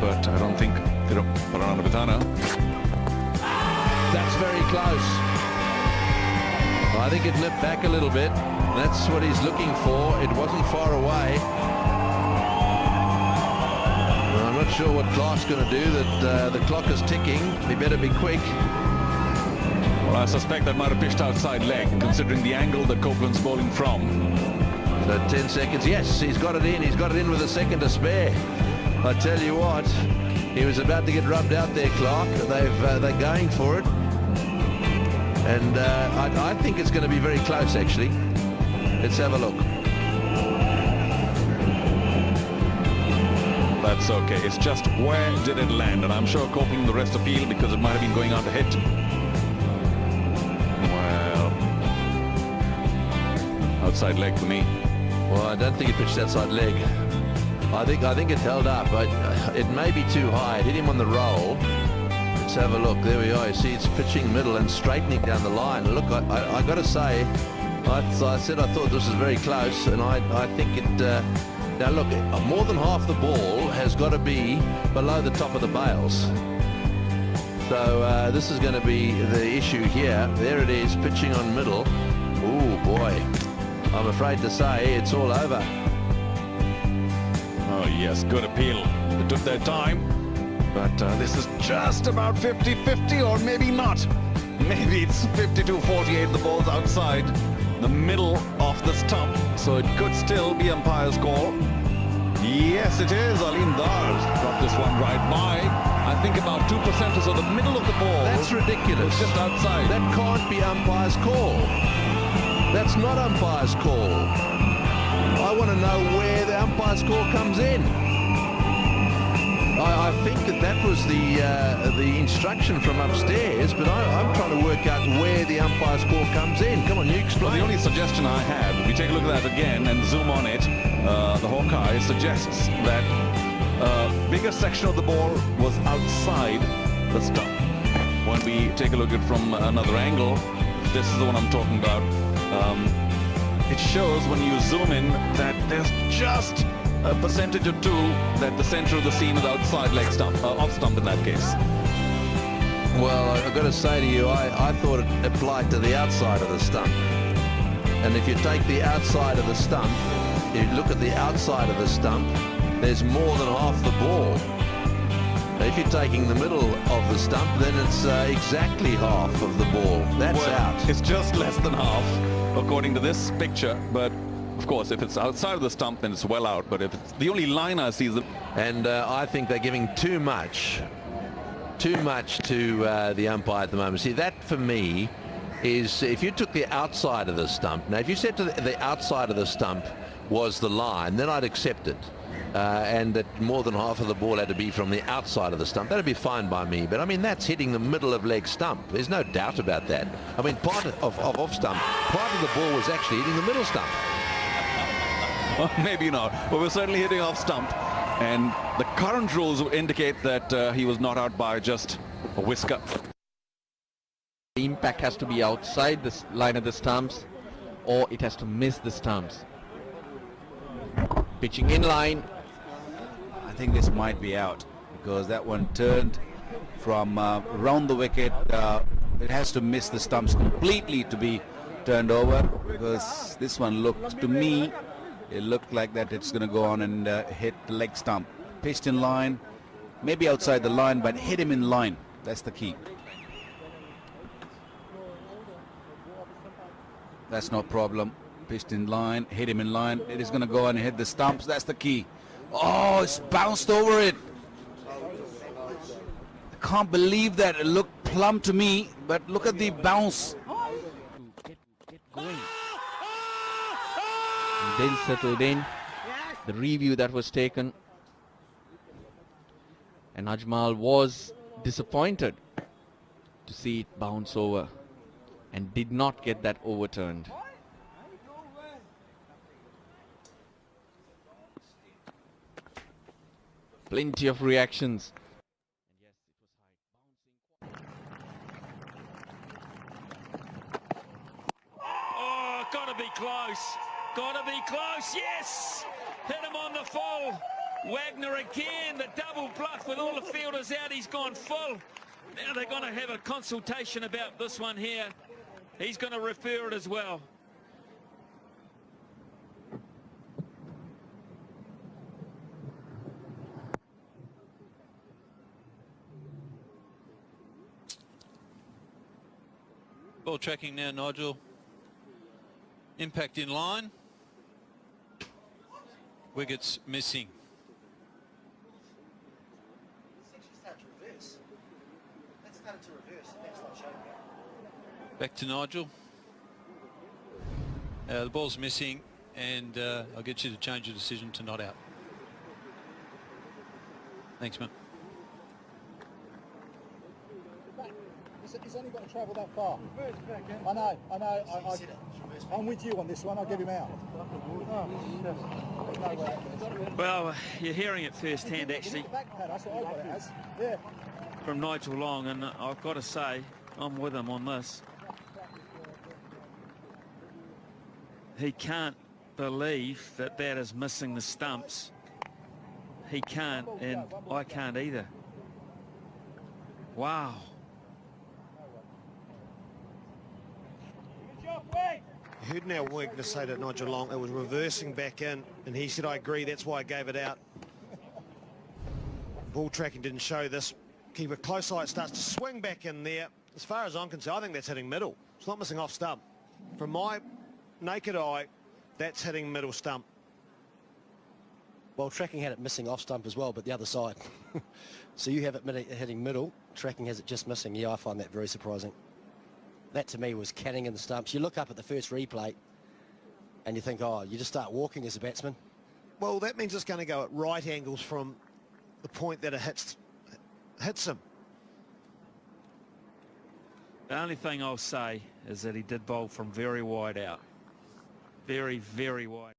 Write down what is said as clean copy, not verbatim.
but I don't think Paranabhitana. That's very close. I think it nipped back a little bit. That's what he's looking for. It wasn't far away. I'm not sure what Clark's going to do. That the clock is ticking. He better be quick. Well, I suspect that might have pitched outside leg, considering the angle that Copeland's bowling from. So 10 seconds. Yes, he's got it in. He's got it in with a second to spare. I tell you what, he was about to get rubbed out there, Clark. They're going for it. And I think it's going to be very close, actually. Let's have a look. That's okay. It's just where did it land? And I'm sure Copeland the rest appeal because it might have been going out to hit. Well, outside leg for me. Well, I don't think it pitched outside leg. I think it held up. It may be too high. It hit him on the roll. Let's have a look. There we are. You see, it's pitching middle and straightening down the line. Look, I got to say, I said I thought this was very close, and I think it. Now look, more than half the ball has got to be below the top of the bails. So this is going to be the issue here. There it is, pitching on middle. Ooh, boy. I'm afraid to say it's all over. Oh, yes, good appeal. They took their time. But this is just about 50-50, or maybe not. Maybe it's 52-48. The ball's outside the middle of the stump, so it could still be umpire's call. Yes, it is. Alim Dar got this one right by. I think about 2% or so the middle of the ball. That's ridiculous. It's just outside. That can't be umpire's call. That's not umpire's call. I want to know where the umpire's call comes in. I think that was the instruction from upstairs, but I'm trying to work out where the umpire's call comes in. Come on, you explain. Well, the only suggestion I have, if you take a look at that again and zoom on it, the Hawkeye suggests that a bigger section of the ball was outside the stump. When we take a look at it from another angle, this is the one I'm talking about. It shows when you zoom in that there's just a percentage or two that the center of the seam is outside leg stump, off stump in that case. Well, I've got to say to you, I thought it applied to the outside of the stump. And if you take the outside of the stump, you look at the outside of the stump, there's more than half the ball. If you're taking the middle of the stump, then it's exactly half of the ball. That's out. It's just less than half, according to this picture, but of course, if it's outside of the stump, then it's well out. But if it's the only line I see is... And I think they're giving too much to the umpire at the moment. See, that for me is if you took the outside of the stump. Now, if you said to the outside of the stump was the line, then I'd accept it. And that more than half of the ball had to be from the outside of the stump. That'd be fine by me. But I mean, that's hitting the middle of leg stump. There's no doubt about that. I mean, part of off stump, part of the ball was actually hitting the middle stump. Well, maybe not, but we're certainly hitting off stump, and the current rules indicate that he was not out by just a whisker. The impact has to be outside the line of the stumps, or it has to miss the stumps. Pitching in line. I think this might be out because that one turned from around the wicket. It has to miss the stumps completely to be turned over, because this one looked to me, it looked like that it's going to go on and hit the leg stump. Pitched in line, maybe outside the line, but hit him in line. That's the key. That's no problem. Pitched in line, hit him in line. It is going to go on and hit the stumps. That's the key. Oh, it's bounced over it. I can't believe that. It looked plumb to me, but look at the bounce. Get going. And then settled in. The review that was taken. And Ajmal was disappointed to see it bounce over and did not get that overturned. Plenty of reactions. Oh, gotta be close. Gotta be close. Yes! Hit him on the full. Wagner again, the double bluff with all the fielders out. He's gone full. Now they're going to have a consultation about this one here. He's going to refer it as well. Ball tracking now, Nigel. Impact in line. Wickets missing. Back to Nigel. The ball's missing, and I'll get you to change your decision to not out. Thanks, man. He's only got to travel that far. I know. I'm with you on this one. I'll give him out. Well, you're hearing it firsthand, actually, That's what I got it as. Yeah. from Nigel Long, and I've got to say, I'm with him on this. He can't believe that that is missing the stumps. He can't, and I can't either. Wow. I heard now Wagner say to Nigel Long it was reversing back in, and he said, I agree, that's why I gave it out. Ball tracking didn't show this. Keep a close eye, it starts to swing back in there. As far as I'm concerned, I think that's hitting middle. It's not missing off stump. From my naked eye, that's hitting middle stump. Well, tracking had it missing off stump as well, but the other side. So you have it hitting middle, tracking has it just missing. Yeah, I find that very surprising. That to me was canning in the stumps. You look up at the first replay and you think, oh, you just start walking as a batsman. Well, that means it's going to go at right angles from the point that it hits him. The only thing I'll say is that he did bowl from very wide out. Very, very wide.